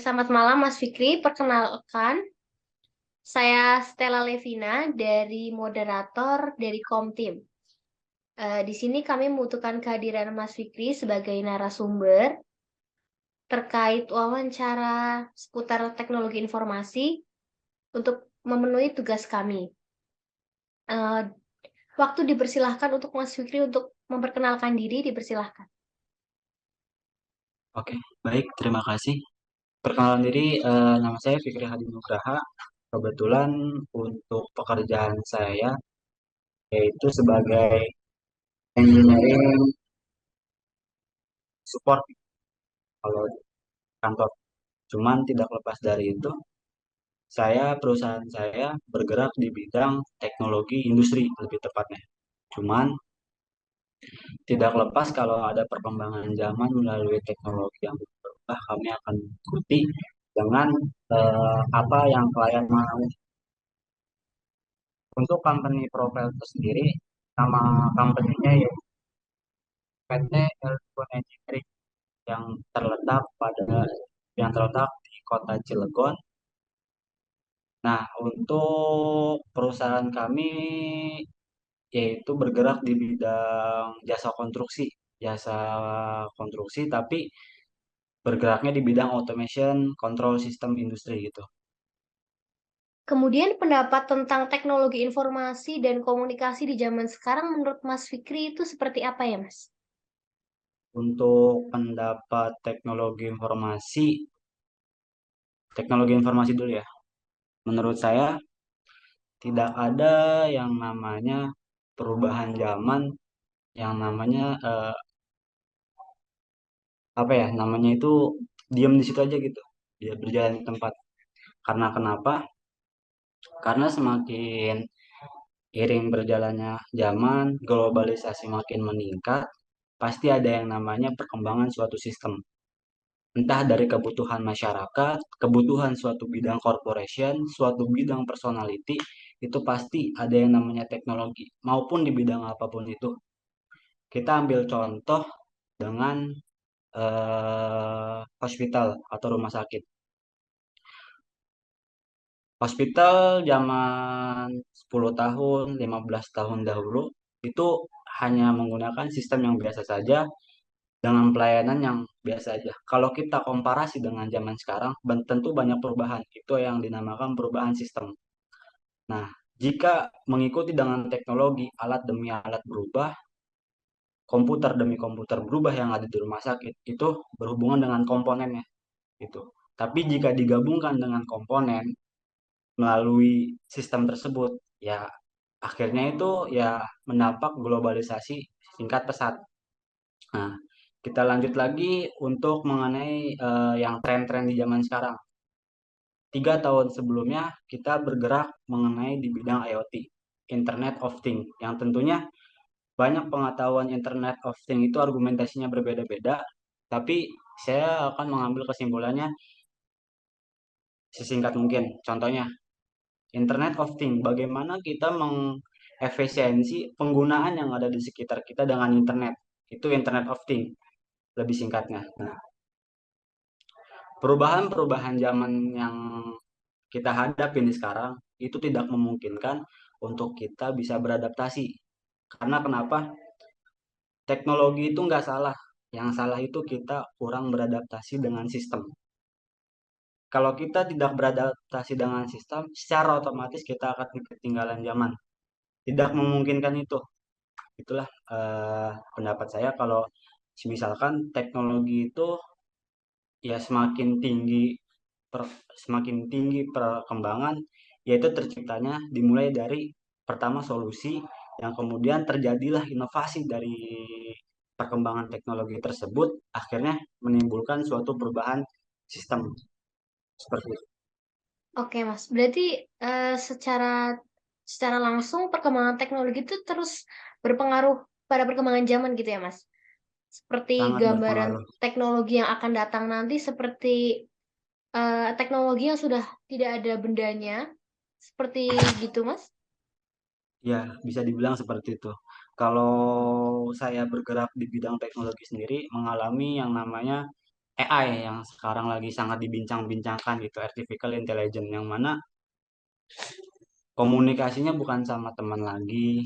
Selamat malam Mas Fikri, perkenalkan saya Stella Levina dari moderator dari Komtim. Di sini kami membutuhkan kehadiran Mas Fikri sebagai narasumber terkait wawancara seputar teknologi informasi untuk memenuhi tugas kami. Eh, Waktu dipersilahkan untuk Mas Fikri untuk memperkenalkan diri, dipersilahkan. Oke, baik, terima kasih. Perkenalan diri, nama saya Fikri Hadi Nugraha. Kebetulan untuk pekerjaan saya yaitu sebagai engineering support kalau di kantor. Cuman tidak lepas dari itu, perusahaan saya bergerak di bidang teknologi industri lebih tepatnya. Cuman tidak lepas kalau ada perkembangan zaman melalui teknologi yang berubah, kami akan mengikuti dengan apa yang klien mau. Untuk company profile itu sendiri, nama company-nya yaitu PT Elcon Engineering yang terletak di kota Cilegon. Nah, untuk perusahaan kami yaitu bergerak di bidang jasa konstruksi, tapi bergeraknya di bidang automation control system industri gitu. Kemudian pendapat tentang teknologi informasi dan komunikasi di zaman sekarang menurut Mas Fikri itu seperti apa ya, Mas? Untuk pendapat teknologi informasi dulu ya. Menurut saya tidak ada yang namanya perubahan zaman, yang namanya apa ya, namanya itu diam di situ aja gitu, dia berjalan di tempat. Karena kenapa? Karena semakin iring berjalannya zaman, globalisasi makin meningkat, pasti ada yang namanya perkembangan suatu sistem. Entah dari kebutuhan masyarakat, kebutuhan suatu bidang corporation, suatu bidang personality, itu pasti ada yang namanya teknologi, maupun di bidang apapun itu. Kita ambil contoh dengan hospital atau rumah sakit. Hospital zaman 10 tahun, 15 tahun dahulu itu hanya menggunakan sistem yang biasa saja dengan pelayanan yang biasa aja. Kalau kita komparasi dengan zaman sekarang, tentu banyak perubahan. Itu yang dinamakan perubahan sistem. Nah, jika mengikuti dengan teknologi, alat demi alat berubah, komputer demi komputer berubah yang ada di rumah sakit, itu berhubungan dengan komponennya. Gitu. Tapi jika digabungkan dengan komponen melalui sistem tersebut, ya akhirnya itu ya mendapat globalisasi singkat pesat. Nah, kita lanjut lagi untuk mengenai yang tren-tren di zaman sekarang. 3 tahun sebelumnya kita bergerak mengenai di bidang IoT, Internet of Things, yang tentunya banyak pengetahuan Internet of Things itu argumentasinya berbeda-beda, tapi saya akan mengambil kesimpulannya sesingkat mungkin. Contohnya, Internet of Things, bagaimana kita mengefisiensi penggunaan yang ada di sekitar kita dengan internet. Itu Internet of Things, lebih singkatnya. Nah, perubahan-perubahan zaman yang kita hadapi di sekarang itu tidak memungkinkan untuk kita bisa beradaptasi. Karena kenapa? Teknologi itu nggak salah. Yang salah itu kita kurang beradaptasi dengan sistem. Kalau kita tidak beradaptasi dengan sistem, secara otomatis kita akan ketinggalan zaman. Tidak memungkinkan itu. Itulah pendapat saya kalau misalkan teknologi itu ya semakin tinggi perkembangan, yaitu terciptanya dimulai dari pertama solusi, yang kemudian terjadilah inovasi dari perkembangan teknologi tersebut, akhirnya menimbulkan suatu perubahan sistem seperti itu. Oke, Mas. Berarti secara secara langsung perkembangan teknologi itu terus berpengaruh pada perkembangan zaman gitu ya, Mas. Seperti Sangat gambaran berpengaruh. teknologi yang akan datang nanti seperti teknologi yang sudah tidak ada bendanya, seperti gitu, Mas. Ya, bisa dibilang seperti itu. Kalau saya bergerak di bidang teknologi sendiri, mengalami yang namanya AI yang sekarang lagi sangat dibincang-bincangkan gitu, artificial intelligence yang mana komunikasinya bukan sama teman lagi,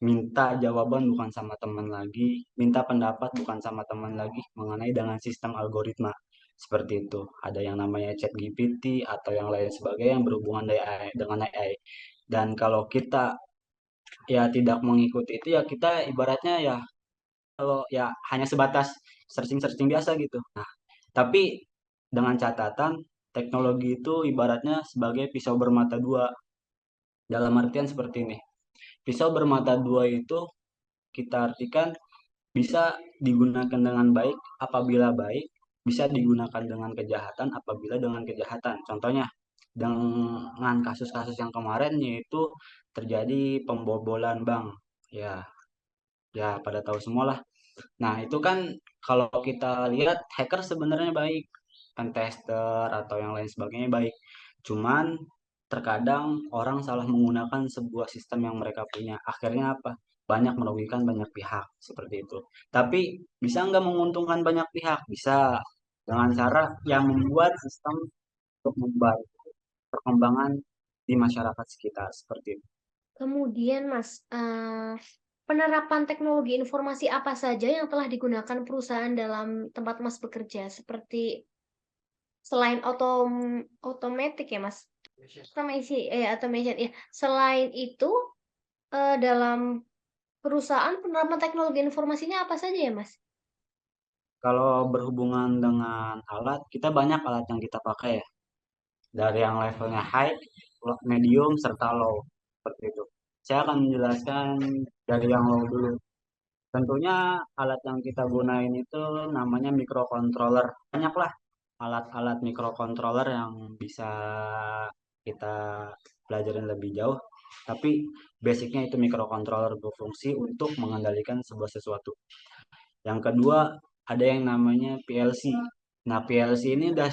minta jawaban bukan sama teman lagi, minta pendapat bukan sama teman lagi mengenai dengan sistem algoritma. Seperti itu. Ada yang namanya ChatGPT atau yang lain sebagainya yang berhubungan dengan AI. Dan kalau kita ya tidak mengikuti itu ya kita ibaratnya ya kalau ya hanya sebatas searching-searching biasa gitu. Nah, tapi dengan catatan teknologi itu ibaratnya sebagai pisau bermata dua. Dalam artian seperti ini. Pisau bermata dua itu kita artikan bisa digunakan dengan baik apabila baik, bisa digunakan dengan kejahatan apabila dengan kejahatan. Contohnya dengan kasus-kasus yang kemarin yaitu terjadi pembobolan bank. Ya, ya pada tahu semua lah. Nah, itu kan kalau kita lihat hacker sebenarnya baik, pentester atau yang lain sebagainya baik. Cuman terkadang orang salah menggunakan sebuah sistem yang mereka punya. Akhirnya apa? Banyak merugikan banyak pihak seperti itu. Tapi bisa nggak menguntungkan banyak pihak? Bisa dengan cara yang membuat sistem untuk membantu perkembangan di masyarakat sekitar seperti itu. Kemudian, Mas, penerapan teknologi informasi apa saja yang telah digunakan perusahaan dalam tempat Mas bekerja? Seperti selain otomatik ya, Mas? Automation ya. Selain itu, dalam perusahaan penerapan teknologi informasinya apa saja ya, Mas? Kalau berhubungan dengan alat, kita banyak alat yang kita pakai ya. Dari yang levelnya high, medium, serta low. Seperti itu. Saya akan menjelaskan dari yang low dulu. Tentunya alat yang kita gunain itu namanya microcontroller. Banyaklah alat-alat microcontroller yang bisa kita pelajarin lebih jauh. Tapi basicnya itu microcontroller berfungsi untuk mengendalikan sebuah sesuatu. Yang kedua ada yang namanya PLC. Nah, PLC ini udah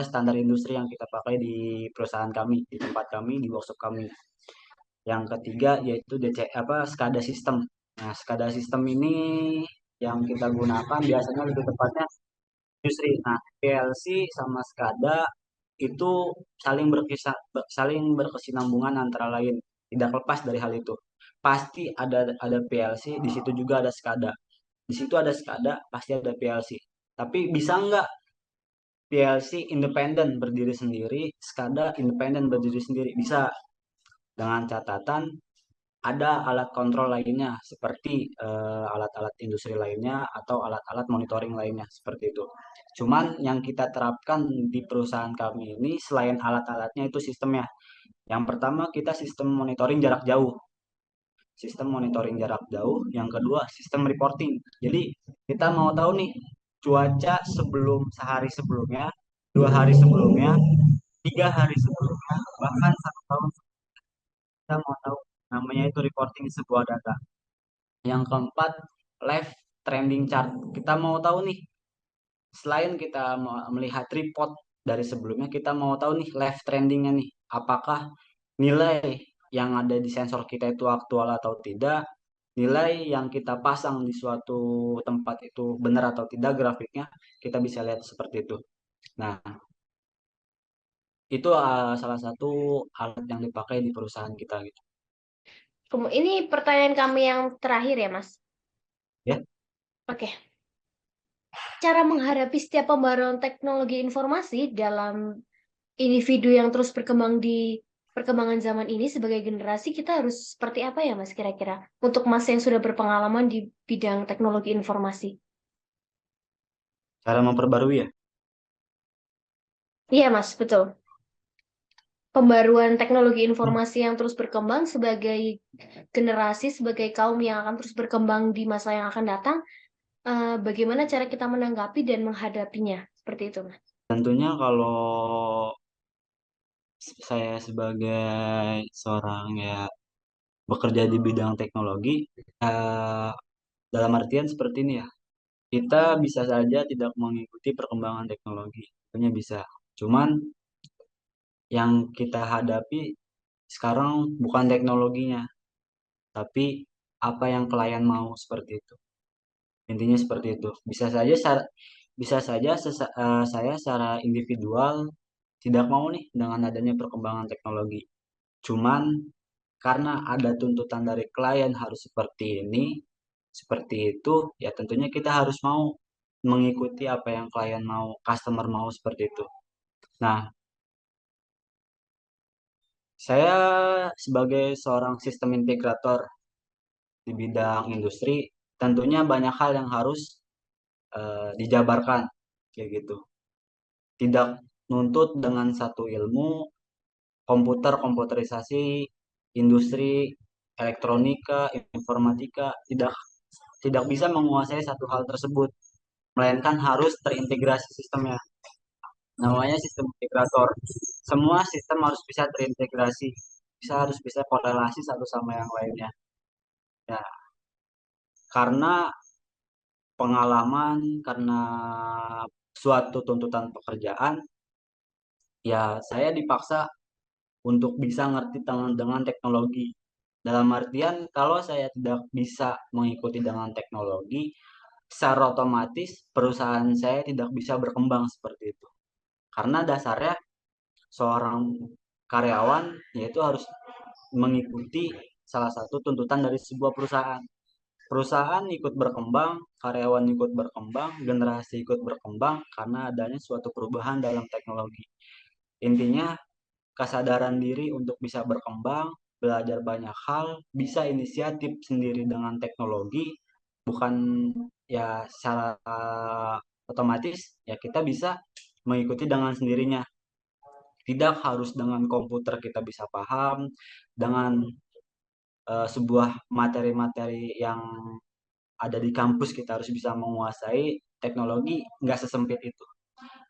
standar industri yang kita pakai di perusahaan kami, di tempat kami, di workshop kami. Yang ketiga yaitu SCADA system. Nah, SCADA system ini yang kita gunakan biasanya lebih tepatnya industri. Nah, PLC sama SCADA itu saling berkesinambungan antara lain. Tidak lepas dari hal itu. Pasti ada PLC, di situ juga ada SCADA. Di situ ada SCADA, pasti ada PLC. Tapi bisa nggak PLC independen berdiri sendiri, SCADA independen berdiri sendiri? Bisa, dengan catatan ada alat kontrol lainnya seperti alat-alat industri lainnya atau alat-alat monitoring lainnya seperti itu. Cuman yang kita terapkan di perusahaan kami ini selain alat-alatnya itu sistemnya. Yang pertama kita sistem monitoring jarak jauh. Sistem monitoring jarak jauh. Yang kedua sistem reporting. Jadi kita mau tahu nih cuaca sebelum sehari sebelumnya, 2 hari sebelumnya, 3 hari sebelumnya, bahkan 1 tahun kita mau tahu namanya itu reporting sebuah data. Yang keempat, live trending chart. Kita mau tahu nih, selain kita melihat report dari sebelumnya, kita mau tahu nih live trendingnya nih. Apakah nilai yang ada di sensor kita itu aktual atau tidak? Nilai yang kita pasang di suatu tempat itu benar atau tidak grafiknya, kita bisa lihat seperti itu. Nah, itu salah satu alat yang dipakai di perusahaan kita gitu. Ini pertanyaan kami yang terakhir ya, Mas. Ya, Oke. Cara menghadapi setiap pembaruan teknologi informasi dalam individu yang terus berkembang di perkembangan zaman ini sebagai generasi, kita harus seperti apa ya, Mas, kira-kira? Untuk Mas yang sudah berpengalaman di bidang teknologi informasi. cara memperbarui ya. Iya, Mas, betul. Pembaruan teknologi informasi yang terus berkembang sebagai generasi, sebagai kaum yang akan terus berkembang di masa yang akan datang, bagaimana cara kita menanggapi dan menghadapinya? Seperti itu, Mas. Tentunya kalau saya sebagai seorang ya bekerja di bidang teknologi, eh, dalam artian seperti ini ya, kita bisa saja tidak mengikuti perkembangan teknologi, tentunya bisa. Cuman yang kita hadapi sekarang bukan teknologinya, tapi apa yang klien mau seperti itu. Intinya seperti itu. Bisa saja bisa saja saya secara individual tidak mau nih dengan adanya perkembangan teknologi. Cuman karena ada tuntutan dari klien harus seperti ini, seperti itu, ya tentunya kita harus mau mengikuti apa yang klien mau, customer mau seperti itu. Nah, saya sebagai seorang sistem integrator di bidang industri, tentunya banyak hal yang harus dijabarkan kayak gitu. Tidak nuntut dengan satu ilmu, komputerisasi, industri, elektronika, informatika, tidak bisa menguasai satu hal tersebut, melainkan harus terintegrasi sistemnya. Namanya sistem integrator. Semua sistem harus bisa terintegrasi, harus bisa korelasi satu sama yang lainnya. Ya, karena pengalaman, karena suatu tuntutan pekerjaan, ya saya dipaksa untuk bisa ngerti dengan teknologi. Dalam artian, kalau saya tidak bisa mengikuti dengan teknologi, secara otomatis perusahaan saya tidak bisa berkembang seperti itu. Karena dasarnya seorang karyawan yaitu harus mengikuti salah satu tuntutan dari sebuah perusahaan. Perusahaan ikut berkembang, karyawan ikut berkembang, generasi ikut berkembang karena adanya suatu perubahan dalam teknologi. Intinya kesadaran diri untuk bisa berkembang, belajar banyak hal, bisa inisiatif sendiri dengan teknologi, bukan ya secara otomatis ya kita bisa mengikuti dengan sendirinya. Tidak harus dengan komputer kita bisa paham, dengan sebuah materi-materi yang ada di kampus kita harus bisa menguasai teknologi, nggak sesempit itu.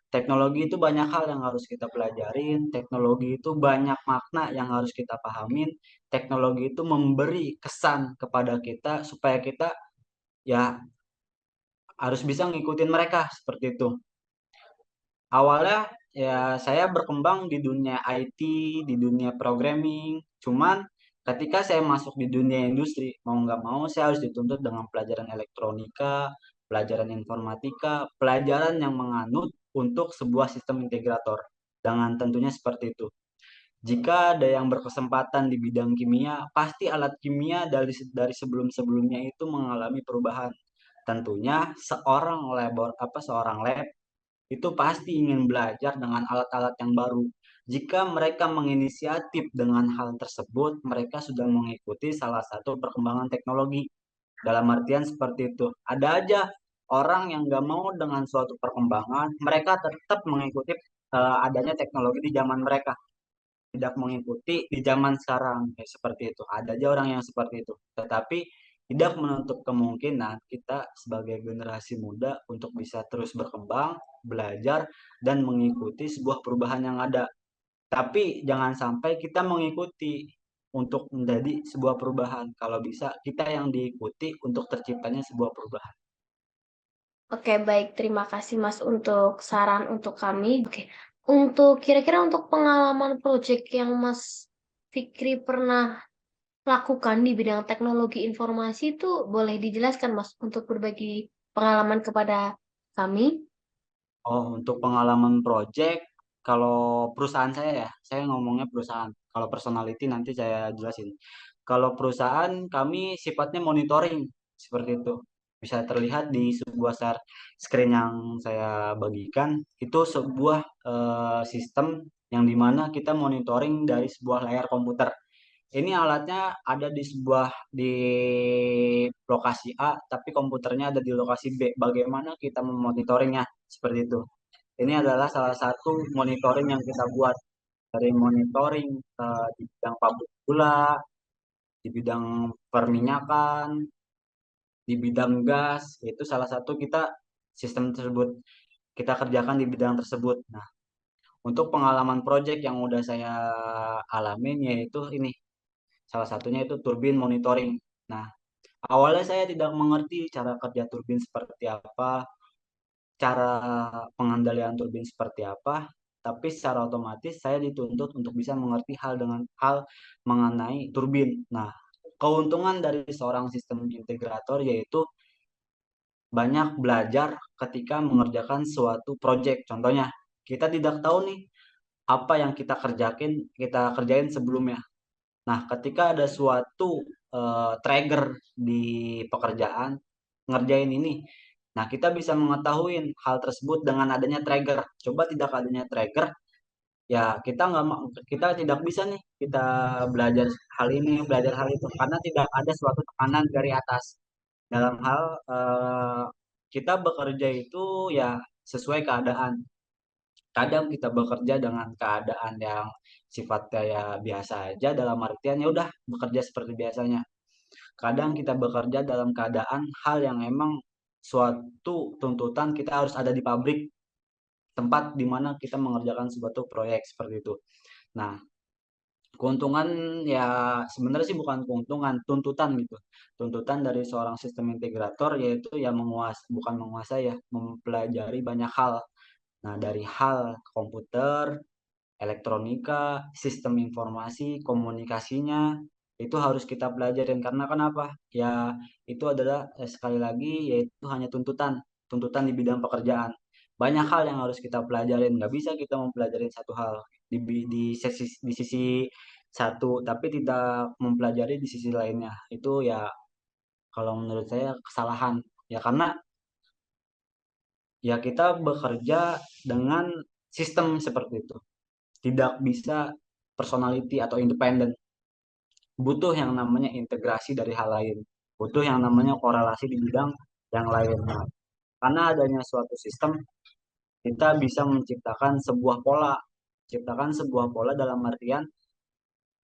Teknologi itu banyak hal yang harus kita pelajarin, teknologi itu banyak makna yang harus kita pahamin, teknologi itu memberi kesan kepada kita supaya kita ya harus bisa ngikutin mereka seperti itu. Awalnya ya saya berkembang di dunia IT, di dunia programming, cuman ketika saya masuk di dunia industri, mau nggak mau saya harus dituntut dengan pelajaran elektronika, pelajaran informatika, pelajaran yang menganut untuk sebuah sistem integrator. Dengan tentunya seperti itu. Jika ada yang berkesempatan di bidang kimia, pasti alat kimia dari sebelum-sebelumnya itu mengalami perubahan. Tentunya seorang lab itu pasti ingin belajar dengan alat-alat yang baru. Jika mereka menginisiatif dengan hal tersebut, mereka sudah mengikuti salah satu perkembangan teknologi. Dalam artian seperti itu. Ada aja orang yang nggak mau dengan suatu perkembangan, mereka tetap mengikuti adanya teknologi di zaman mereka, tidak mengikuti di zaman sekarang. Ya, seperti itu. Ada aja orang yang seperti itu. Tetapi tidak menutup kemungkinan kita sebagai generasi muda untuk bisa terus berkembang, belajar, dan mengikuti sebuah perubahan yang ada. Tapi jangan sampai kita mengikuti untuk menjadi sebuah perubahan. Kalau bisa, kita yang diikuti untuk terciptanya sebuah perubahan. Oke, baik. Terima kasih Mas untuk saran untuk kami. Oke, untuk kira-kira untuk pengalaman proyek yang Mas Fikri pernah lakukan di bidang teknologi informasi itu boleh dijelaskan Mas untuk berbagi pengalaman kepada kami? Oh, untuk pengalaman project, kalau perusahaan saya ya, saya ngomongnya perusahaan. Kalau personality nanti saya jelasin. Kalau perusahaan kami sifatnya monitoring seperti itu. Bisa terlihat di sebuah screen yang saya bagikan, itu sebuah sistem yang dimana kita monitoring dari sebuah layar komputer. Ini alatnya ada di lokasi A, tapi komputernya ada di lokasi B. Bagaimana kita memonitoringnya? Seperti itu. Ini adalah salah satu monitoring yang kita buat dari monitoring di bidang pabrik gula, di bidang perminyakan, di bidang gas, itu salah satu kita sistem tersebut kita kerjakan di bidang tersebut. Nah, untuk pengalaman project yang udah saya alamin yaitu ini salah satunya itu turbin monitoring. Nah, awalnya saya tidak mengerti cara kerja turbin seperti apa, cara pengendalian turbin seperti apa, tapi secara otomatis saya dituntut untuk bisa mengerti hal mengenai turbin. Nah, keuntungan dari seorang sistem integrator yaitu banyak belajar ketika mengerjakan suatu project. Contohnya, kita tidak tahu nih apa yang kita kerjain sebelumnya. Nah, ketika ada suatu trigger di pekerjaan ngerjain ini, nah kita bisa mengetahui hal tersebut dengan adanya trigger. Coba tidak adanya trigger, ya kita tidak bisa nih kita belajar hal ini, belajar hal itu karena tidak ada suatu tekanan dari atas. Dalam hal kita bekerja itu ya sesuai keadaan. Kadang kita bekerja dengan keadaan yang sifatnya ya biasa aja, dalam artian ya udah bekerja seperti biasanya. Kadang kita bekerja dalam keadaan hal yang emang suatu tuntutan kita harus ada di pabrik, tempat di mana kita mengerjakan suatu proyek seperti itu. Nah, keuntungan ya sebenarnya sih bukan keuntungan, tuntutan gitu. Tuntutan dari seorang sistem integrator yaitu ya bukan menguasai ya, mempelajari banyak hal. Nah, dari hal komputer, elektronika, sistem informasi, komunikasinya itu harus kita pelajarin karena kenapa? Ya itu adalah sekali lagi yaitu hanya tuntutan, tuntutan di bidang pekerjaan. Banyak hal yang harus kita pelajarin, nggak bisa kita mempelajari satu hal di sisi satu tapi tidak mempelajari di sisi lainnya. Itu ya kalau menurut saya kesalahan. Ya karena ya kita bekerja dengan sistem seperti itu. Tidak bisa personality atau independen. Butuh yang namanya integrasi dari hal lain. Butuh yang namanya korelasi di bidang yang lain. Nah, karena adanya suatu sistem, kita bisa menciptakan sebuah pola. Menciptakan sebuah pola dalam artian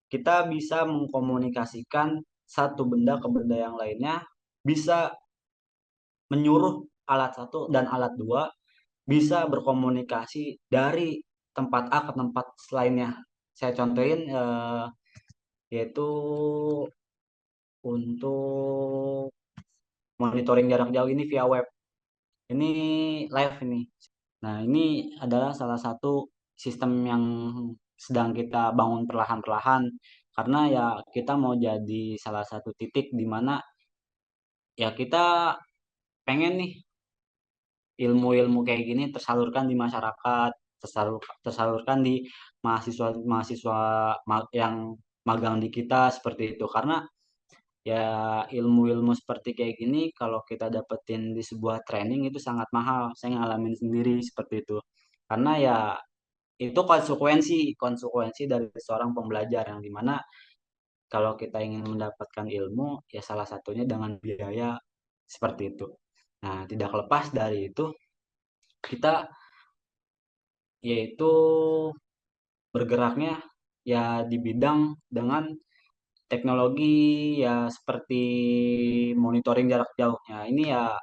kita bisa mengkomunikasikan satu benda ke benda yang lainnya, bisa menyuruh alat satu dan alat dua bisa berkomunikasi dari tempat A ke tempat lainnya. Saya contohin yaitu untuk monitoring jarak jauh ini via web. Ini live ini. Nah, ini adalah salah satu sistem yang sedang kita bangun perlahan-perlahan karena ya kita mau jadi salah satu titik di mana ya kita pengen nih ilmu-ilmu kayak gini tersalurkan di masyarakat, tersalurkan di mahasiswa-mahasiswa yang magang di kita seperti itu. Karena ya ilmu-ilmu seperti kayak gini kalau kita dapetin di sebuah training itu sangat mahal. Saya ngalamin sendiri seperti itu. Karena ya itu konsekuensi konsekuensi dari seorang pembelajar yang dimana kalau kita ingin mendapatkan ilmu ya salah satunya dengan biaya seperti itu. Nah, tidak lepas dari itu kita yaitu bergeraknya ya di bidang dengan teknologi ya seperti monitoring jarak jauh. Ya, ini ya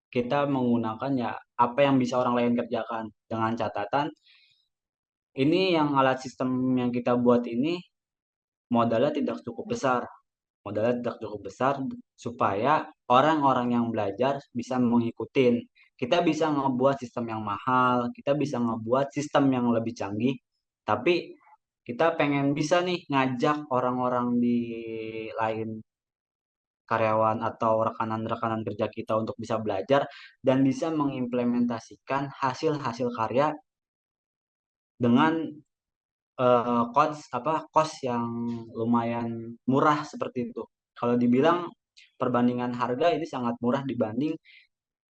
kita menggunakan ya apa yang bisa orang lain kerjakan dengan catatan ini yang alat sistem yang kita buat ini modalnya tidak cukup besar. Modalnya tidak cukup besar supaya orang-orang yang belajar bisa mengikutin. Kita bisa ngebuat sistem yang mahal, kita bisa ngebuat sistem yang lebih canggih, tapi kita pengen bisa nih ngajak orang-orang di lain karyawan atau rekanan-rekanan kerja kita untuk bisa belajar dan bisa mengimplementasikan hasil-hasil karya dengan cost yang lumayan murah seperti itu. Kalau dibilang perbandingan harga ini sangat murah dibanding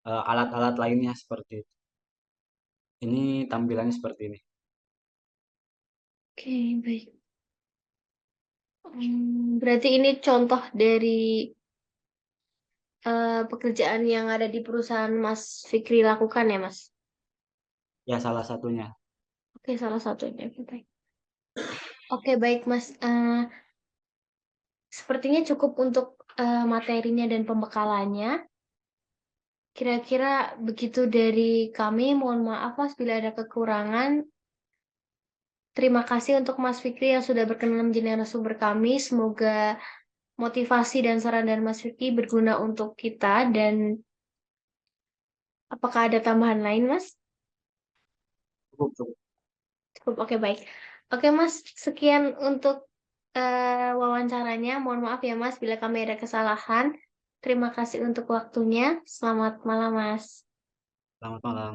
alat-alat lainnya seperti itu. Ini tampilannya seperti ini. Oke, baik. Berarti ini contoh dari pekerjaan yang ada di perusahaan Mas Fikri lakukan ya, Mas? Ya salah satunya. Oke, salah satunya. Oke, baik. Oke, baik, Mas. Sepertinya cukup untuk materinya dan pembekalannya. Kira-kira begitu dari kami. Mohon maaf, Mas, bila ada kekurangan. Terima kasih untuk Mas Fikri yang sudah berkenan menjadi narasumber kami. Semoga motivasi dan saran dari Mas Fikri berguna untuk kita. Dan apakah ada tambahan lain, Mas? Cukup, cukup. Cukup, oke, baik. Oke, Mas, sekian untuk wawancaranya. Mohon maaf ya, Mas, bila kami ada kesalahan. Terima kasih untuk waktunya. Selamat malam, Mas. Selamat malam.